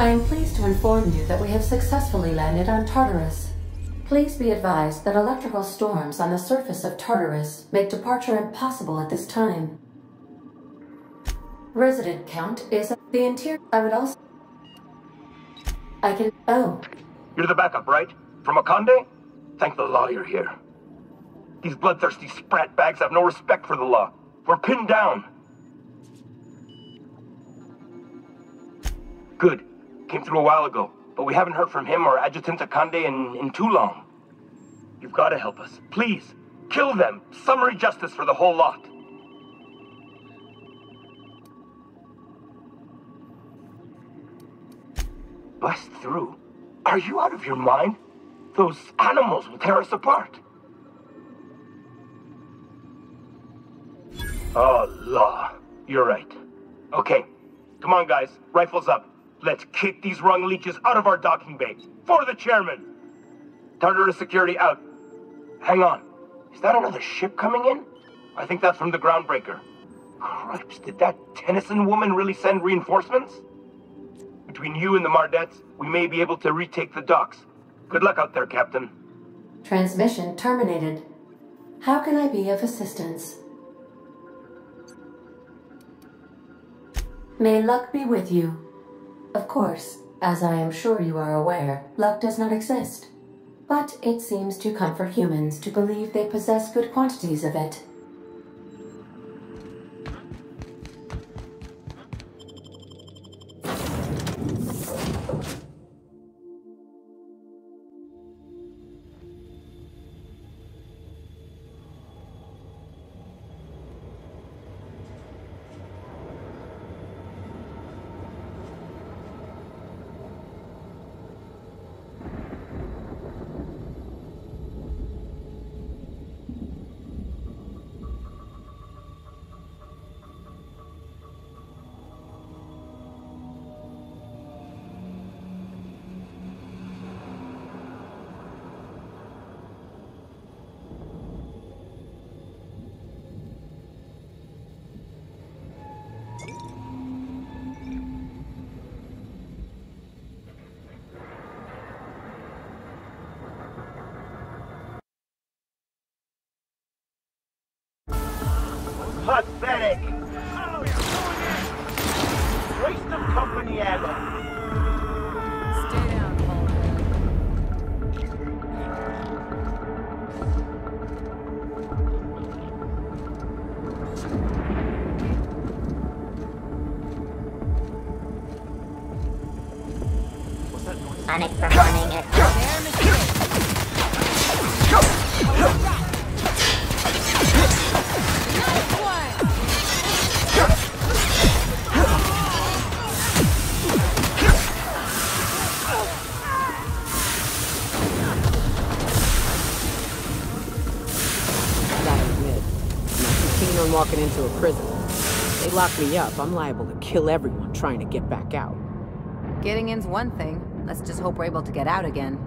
I am pleased to inform you that we have successfully landed on Tartarus. Please be advised that electrical storms on the surface of Tartarus make departure impossible at this time. Resident count is the interior. I would also... I can... Oh. You're the backup, right? From Akande? Thank the law you're here. These bloodthirsty sprat bags have no respect for the law. We're pinned down. Good. Came through a while ago, but we haven't heard from him or Adjutant Akande in too long. You've got to help us. Please, kill them. Summary justice for the whole lot. Bust through? Are you out of your mind? Those animals will tear us apart. Oh, law. You're right. Okay. Come on, guys. Rifles up. Let's kick these rung leeches out of our docking bay. For the chairman! Tartarus security out. Hang on. Is that another ship coming in? I think that's from the groundbreaker. Cripes, did that Tennyson woman really send reinforcements? Between you and the Mardettes, we may be able to retake the docks. Good luck out there, Captain. Transmission terminated. How can I be of assistance? May luck be with you. Of course, as I am sure you are aware, luck does not exist. But it seems to comfort humans to believe they possess good quantities of it. Pathetic! Waste of company ammo! Stay down, Paul. What's that noise? Sonic performing it. Their mistake. Nice one! Gotta admit, I'm not too keen on walking into a prison. They lock me up, I'm liable to kill everyone trying to get back out. Getting in's one thing. Let's just hope we're able to get out again.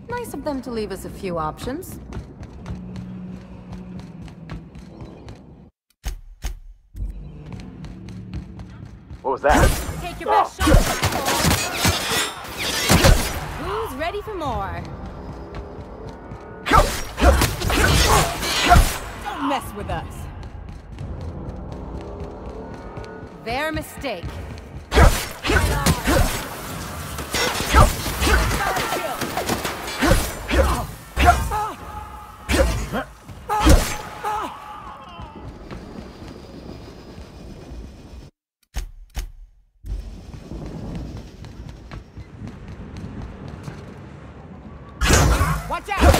Nice of them to leave us a few options. What was that? Take your best shot. Who's ready for more? Don't mess with us. Their mistake. Watch out!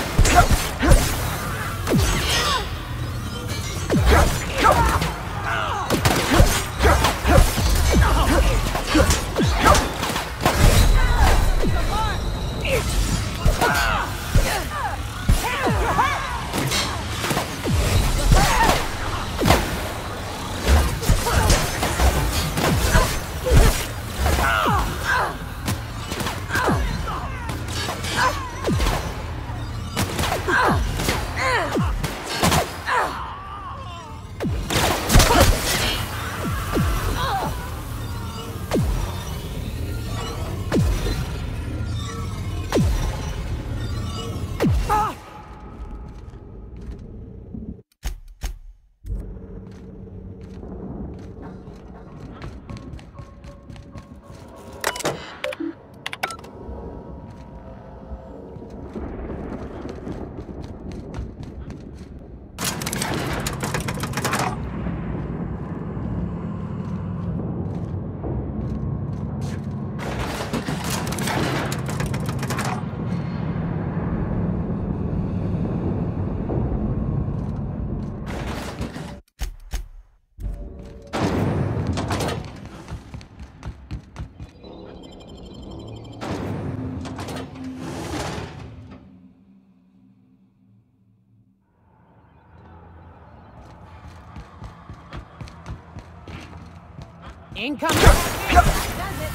Incoming! Does it?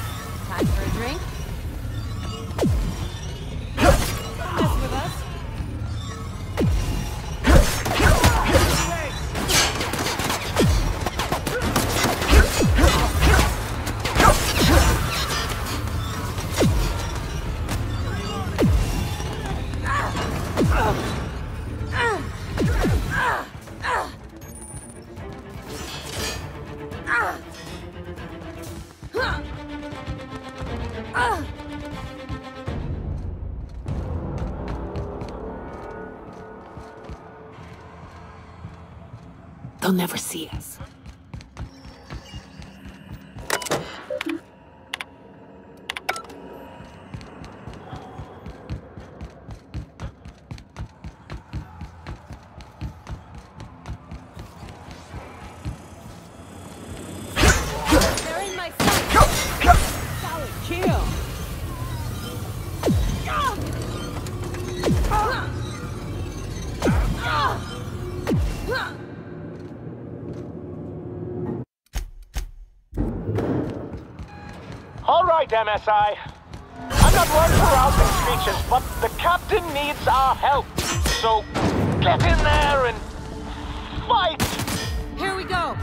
Time for a drink? Don't mess with us. They'll never see us. They're in my sight! Solid kill! All right, MSI. I'm not one for rousing speeches, but the captain needs our help. So, get in there and fight! Here we go!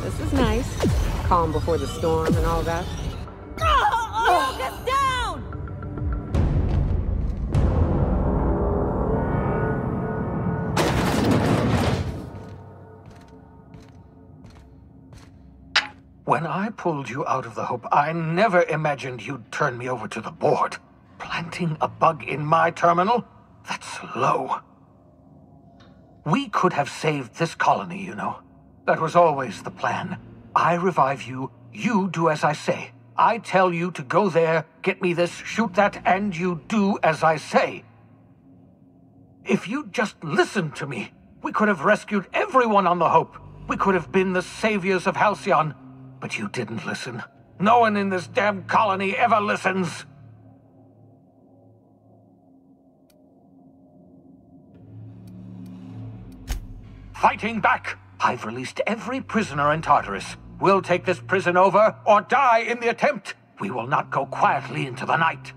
This is nice. Calm before the storm and all that. Lock us down! When I pulled you out of the Hope, I never imagined you'd turn me over to the board. Planting a bug in my terminal? That's low. We could have saved this colony, you know. That was always the plan. I revive you, you do as I say. I tell you to go there, get me this, shoot that, and you do as I say. If you'd just listened to me, we could have rescued everyone on the Hope. We could have been the saviors of Halcyon. But you didn't listen. No one in this damn colony ever listens. Fighting back! I've released every prisoner in Tartarus. We'll take this prison over, or die in the attempt. We will not go quietly into the night.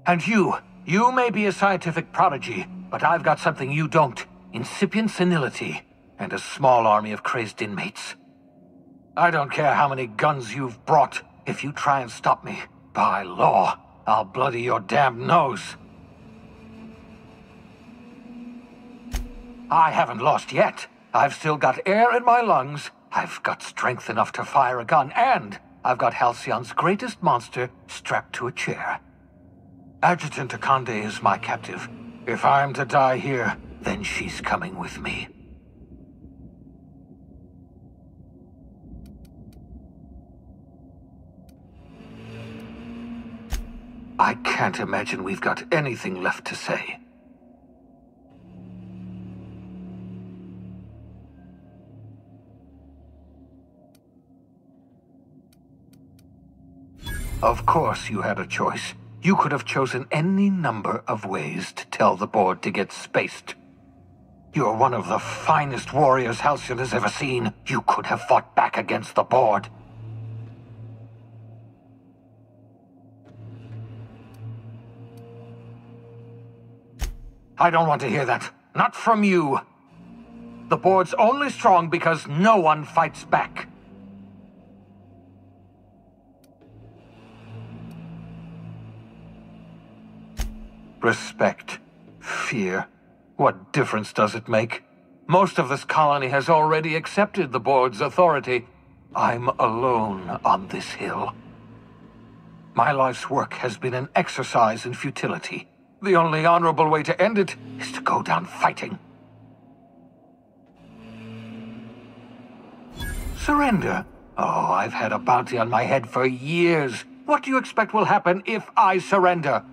And you may be a scientific prodigy, but I've got something you don't. Incipient senility, and a small army of crazed inmates. I don't care how many guns you've brought. If you try and stop me, by law, I'll bloody your damn nose. I haven't lost yet. I've still got air in my lungs. I've got strength enough to fire a gun, and I've got Halcyon's greatest monster strapped to a chair. Adjutant Akande is my captive. If I'm to die here, then she's coming with me. I can't imagine we've got anything left to say. Of course you had a choice. You could have chosen any number of ways to tell the board to get spaced. You're one of the finest warriors Halcyon has ever seen. You could have fought back against the board. I don't want to hear that. Not from you. The board's only strong because no one fights back. Respect. Fear. What difference does it make? Most of this colony has already accepted the board's authority. I'm alone on this hill. My life's work has been an exercise in futility. The only honorable way to end it is to go down fighting. Surrender? Oh, I've had a bounty on my head for years. What do you expect will happen if I surrender?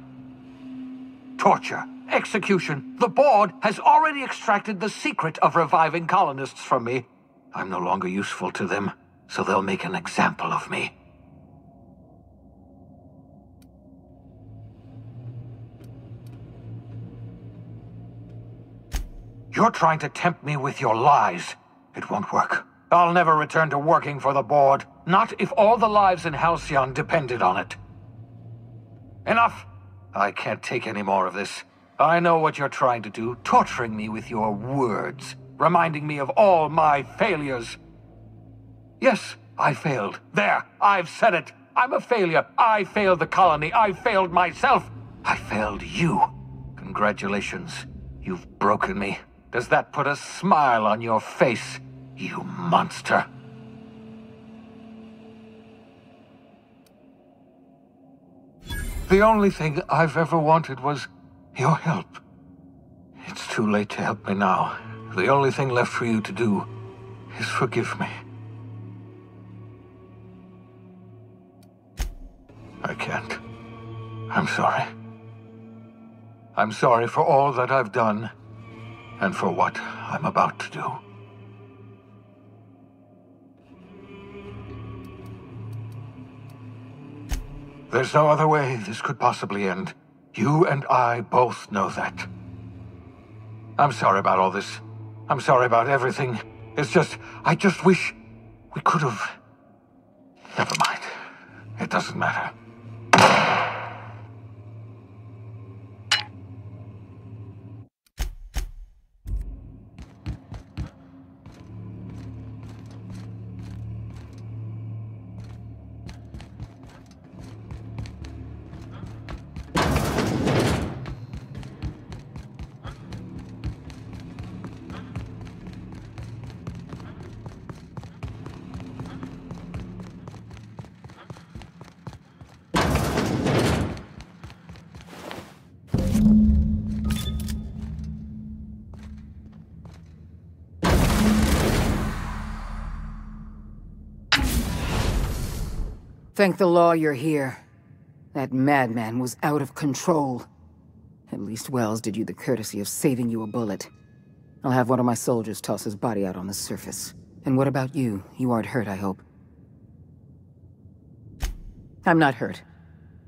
Torture, execution. The board has already extracted the secret of reviving colonists from me. I'm no longer useful to them, so they'll make an example of me. You're trying to tempt me with your lies. It won't work. I'll never return to working for the board. Not if all the lives in Halcyon depended on it. Enough! I can't take any more of this. I know what you're trying to do, torturing me with your words, reminding me of all my failures. Yes, I failed. There, I've said it. I'm a failure. I failed the colony. I failed myself. I failed you. Congratulations. You've broken me. Does that put a smile on your face, you monster? The only thing I've ever wanted was your help. It's too late to help me now. The only thing left for you to do is forgive me. I can't. I'm sorry. I'm sorry for all that I've done, and for what I'm about to do. There's no other way this could possibly end. You and I both know that. I'm sorry about all this. I'm sorry about everything. It's just, I just wish we could have... Never mind. It doesn't matter. Thank the law you're here. That madman was out of control. At least Wells did you the courtesy of saving you a bullet. I'll have one of my soldiers toss his body out on the surface. And what about you? You aren't hurt, I hope. I'm not hurt.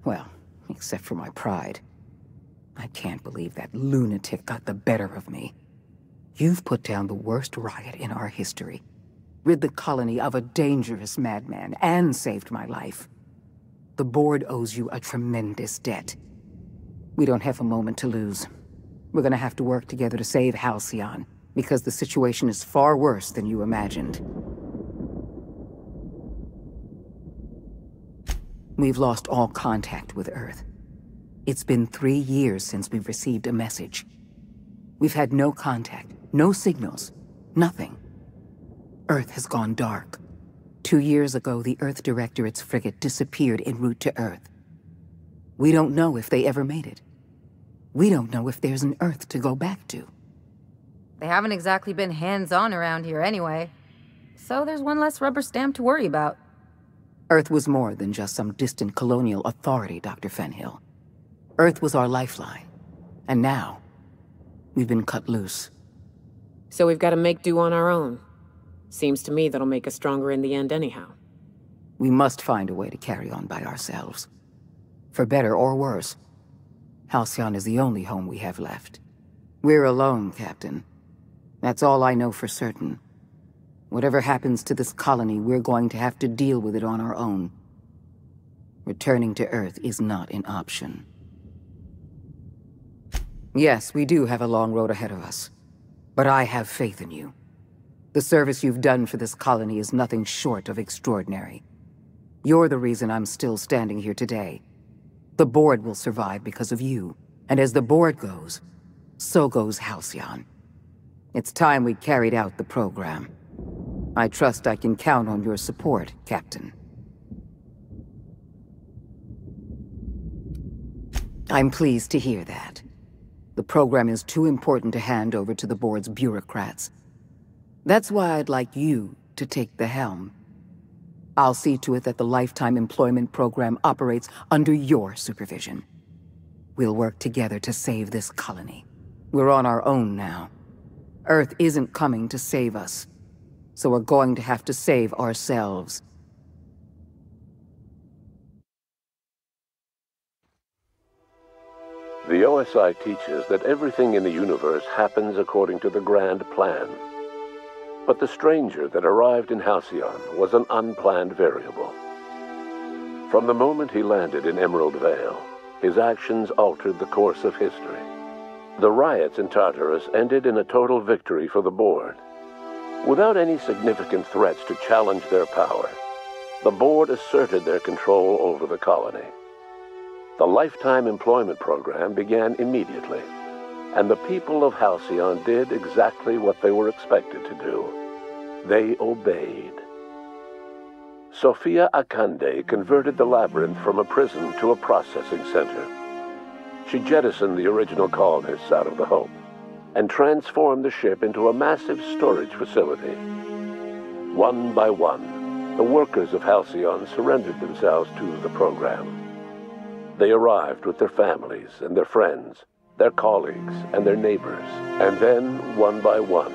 Well, except for my pride. I can't believe that lunatic got the better of me. You've put down the worst riot in our history. Rid the colony of a dangerous madman, and saved my life. The board owes you a tremendous debt. We don't have a moment to lose. We're gonna have to work together to save Halcyon, because the situation is far worse than you imagined. We've lost all contact with Earth. It's been 3 years since we've received a message. We've had no contact, no signals, nothing. Earth has gone dark. 2 years ago, the Earth Directorate's frigate disappeared en route to Earth. We don't know if they ever made it. We don't know if there's an Earth to go back to. They haven't exactly been hands-on around here anyway. So there's one less rubber stamp to worry about. Earth was more than just some distant colonial authority, Dr. Fenhill. Earth was our lifeline. And now, we've been cut loose. So we've got to make do on our own. Seems to me that'll make us stronger in the end anyhow. We must find a way to carry on by ourselves. For better or worse. Halcyon is the only home we have left. We're alone, Captain. That's all I know for certain. Whatever happens to this colony, we're going to have to deal with it on our own. Returning to Earth is not an option. Yes, we do have a long road ahead of us. But I have faith in you. The service you've done for this colony is nothing short of extraordinary. You're the reason I'm still standing here today. The Board will survive because of you. And as the Board goes, so goes Halcyon. It's time we carried out the program. I trust I can count on your support, Captain. I'm pleased to hear that. The program is too important to hand over to the Board's bureaucrats. That's why I'd like you to take the helm. I'll see to it that the Lifetime Employment Program operates under your supervision. We'll work together to save this colony. We're on our own now. Earth isn't coming to save us, so we're going to have to save ourselves. The OSI teaches that everything in the universe happens according to the grand plan. But the stranger that arrived in Halcyon was an unplanned variable. From the moment he landed in Emerald Vale, his actions altered the course of history. The riots in Tartarus ended in a total victory for the Board. Without any significant threats to challenge their power, the Board asserted their control over the colony. The Lifetime Employment Program began immediately, and the people of Halcyon did exactly what they were expected to do. They obeyed. Sophia Akande converted the labyrinth from a prison to a processing center. She jettisoned the original colonists out of the Hope and transformed the ship into a massive storage facility. One by one, the workers of Halcyon surrendered themselves to the program. They arrived with their families and their friends, their colleagues and their neighbors, and then, one by one,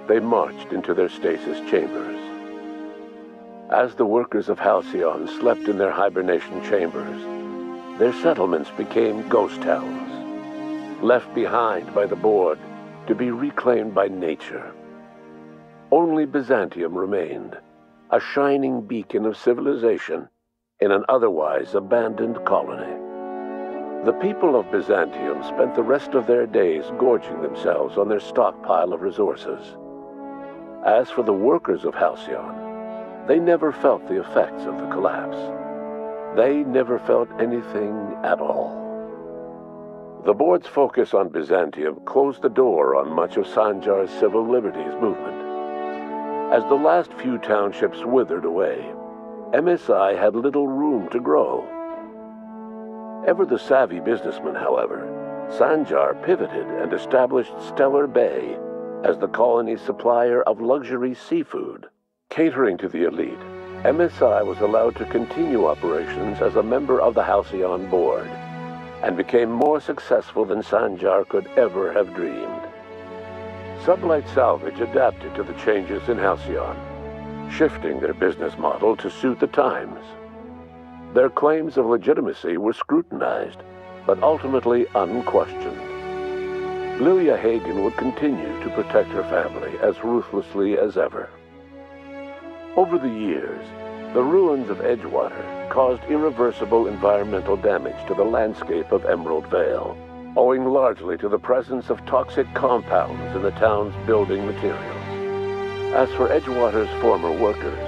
they marched into their stasis chambers. As the workers of Halcyon slept in their hibernation chambers, their settlements became ghost towns, left behind by the Board to be reclaimed by nature. Only Byzantium remained, a shining beacon of civilization in an otherwise abandoned colony. The people of Byzantium spent the rest of their days gorging themselves on their stockpile of resources. As for the workers of Halcyon, they never felt the effects of the collapse. They never felt anything at all. The Board's focus on Byzantium closed the door on much of Sanjar's civil liberties movement. As the last few townships withered away, MSI had little room to grow. Ever the savvy businessman, however, Sanjar pivoted and established Stellar Bay as the colony's supplier of luxury seafood. Catering to the elite, MSI was allowed to continue operations as a member of the Halcyon Board, and became more successful than Sanjar could ever have dreamed. Sublight Salvage adapted to the changes in Halcyon, shifting their business model to suit the times. Their claims of legitimacy were scrutinized, but ultimately unquestioned. Lilia Hagen would continue to protect her family as ruthlessly as ever. Over the years, the ruins of Edgewater caused irreversible environmental damage to the landscape of Emerald Vale, owing largely to the presence of toxic compounds in the town's building materials. As for Edgewater's former workers,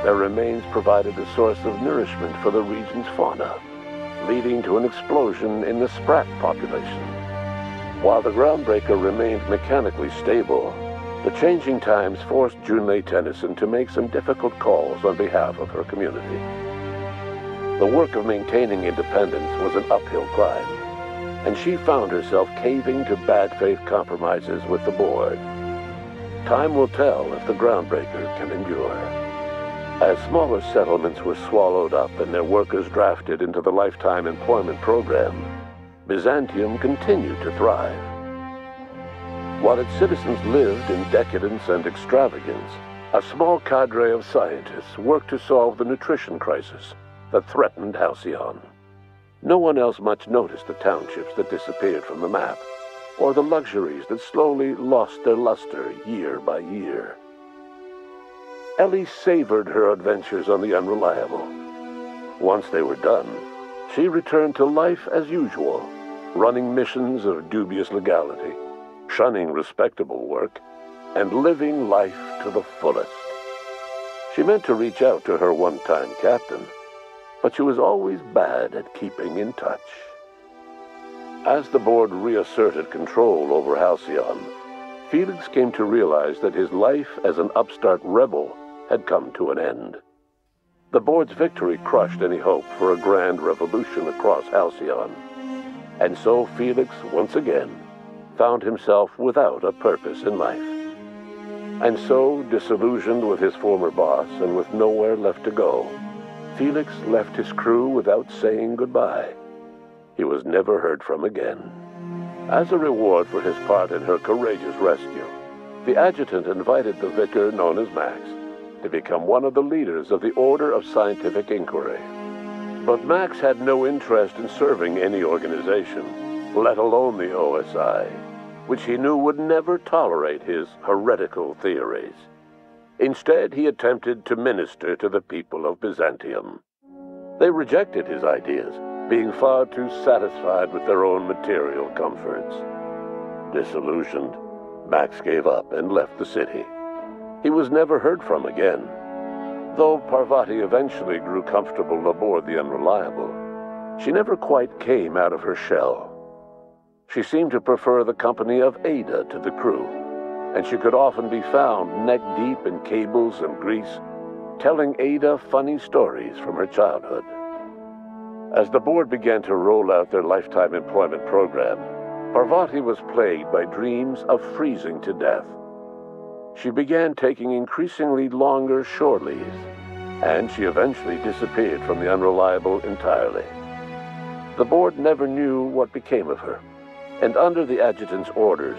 their remains provided a source of nourishment for the region's fauna, leading to an explosion in the sprat population. While the groundbreaker remained mechanically stable, the changing times forced Junlei Tennyson to make some difficult calls on behalf of her community. The work of maintaining independence was an uphill climb, and she found herself caving to bad faith compromises with the Board. Time will tell if the groundbreaker can endure. As smaller settlements were swallowed up and their workers drafted into the Lifetime Employment Program, Byzantium continued to thrive. While its citizens lived in decadence and extravagance, a small cadre of scientists worked to solve the nutrition crisis that threatened Halcyon. No one else much noticed the townships that disappeared from the map, or the luxuries that slowly lost their luster year by year. Ellie savored her adventures on the Unreliable. Once they were done, she returned to life as usual, running missions of dubious legality, shunning respectable work, and living life to the fullest. She meant to reach out to her one-time captain, but she was always bad at keeping in touch. As the board reasserted control over Halcyon, Felix came to realize that his life as an upstart rebel had come to an end. The board's victory crushed any hope for a grand revolution across Halcyon, and so Felix, once again, found himself without a purpose in life. And so, disillusioned with his former boss and with nowhere left to go, Felix left his crew without saying goodbye. He was never heard from again. As a reward for his part in her courageous rescue, the adjutant invited the vicar known as Max to become one of the leaders of the Order of Scientific Inquiry. But Max had no interest in serving any organization, let alone the OSI, which he knew would never tolerate his heretical theories. Instead, he attempted to minister to the people of Byzantium. They rejected his ideas, being far too satisfied with their own material comforts. Disillusioned, Max gave up and left the city. He was never heard from again. Though Parvati eventually grew comfortable aboard the Unreliable, she never quite came out of her shell. She seemed to prefer the company of Ada to the crew, and she could often be found neck-deep in cables and grease, telling Ada funny stories from her childhood. As the board began to roll out their lifetime employment program, Parvati was plagued by dreams of freezing to death. She began taking increasingly longer shore leaves, and she eventually disappeared from the Unreliable entirely. The board never knew what became of her, and under the adjutant's orders,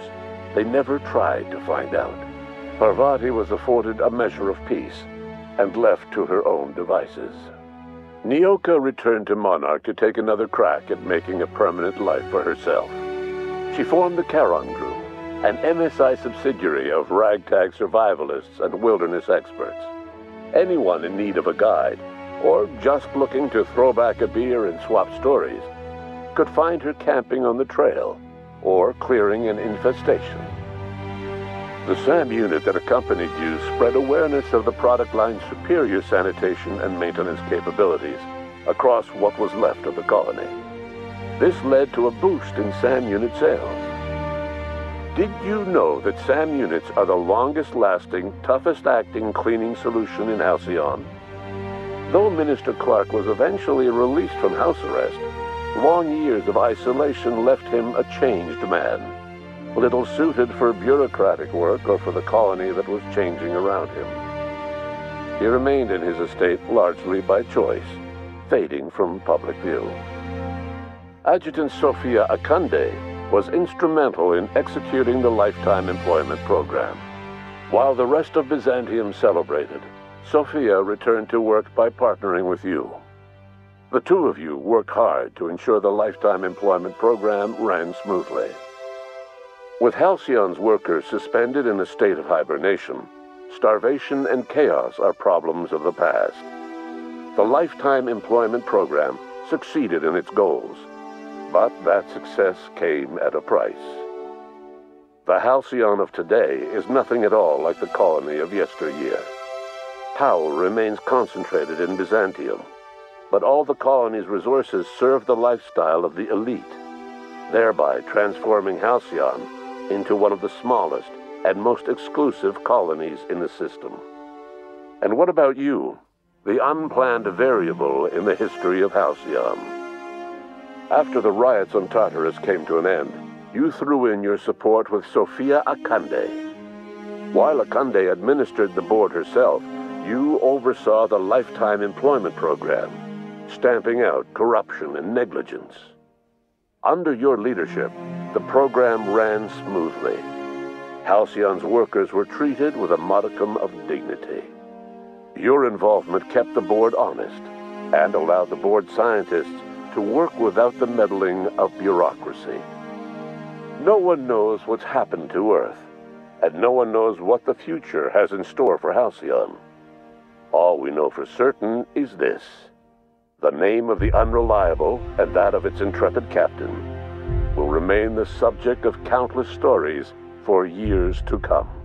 they never tried to find out. Parvati was afforded a measure of peace and left to her own devices. Nyoka returned to Monarch to take another crack at making a permanent life for herself. She formed the Charon Group, an MSI subsidiary of ragtag survivalists and wilderness experts. Anyone in need of a guide, or just looking to throw back a beer and swap stories, could find her camping on the trail or clearing an infestation. The SAM unit that accompanied you spread awareness of the product line's superior sanitation and maintenance capabilities across what was left of the colony. This led to a boost in SAM unit sales. Did you know that SAM units are the longest-lasting, toughest-acting cleaning solution in Halcyon? Though Minister Clark was eventually released from house arrest, long years of isolation left him a changed man, little suited for bureaucratic work or for the colony that was changing around him. He remained in his estate largely by choice, fading from public view. Adjutant Sophia Akande was instrumental in executing the lifetime employment program. While the rest of Byzantium celebrated, Sophia returned to work by partnering with you. The two of you worked hard to ensure the lifetime employment program ran smoothly. With Halcyon's workers suspended in a state of hibernation, starvation and chaos are problems of the past. The lifetime employment program succeeded in its goals, but that success came at a price. The Halcyon of today is nothing at all like the colony of yesteryear. Power remains concentrated in Byzantium, but all the colony's resources serve the lifestyle of the elite, thereby transforming Halcyon into one of the smallest and most exclusive colonies in the system. And what about you, the unplanned variable in the history of Halcyon? After the riots on Tartarus came to an end, you threw in your support with Sophia Akande. While Akande administered the board herself, you oversaw the lifetime employment program, stamping out corruption and negligence. Under your leadership, the program ran smoothly. Halcyon's workers were treated with a modicum of dignity. Your involvement kept the board honest and allowed the board scientists to work without the meddling of bureaucracy. No one knows what's happened to Earth, and no one knows what the future has in store for Halcyon. All we know for certain is this: the name of the Unreliable and that of its intrepid captain, will remain the subject of countless stories for years to come.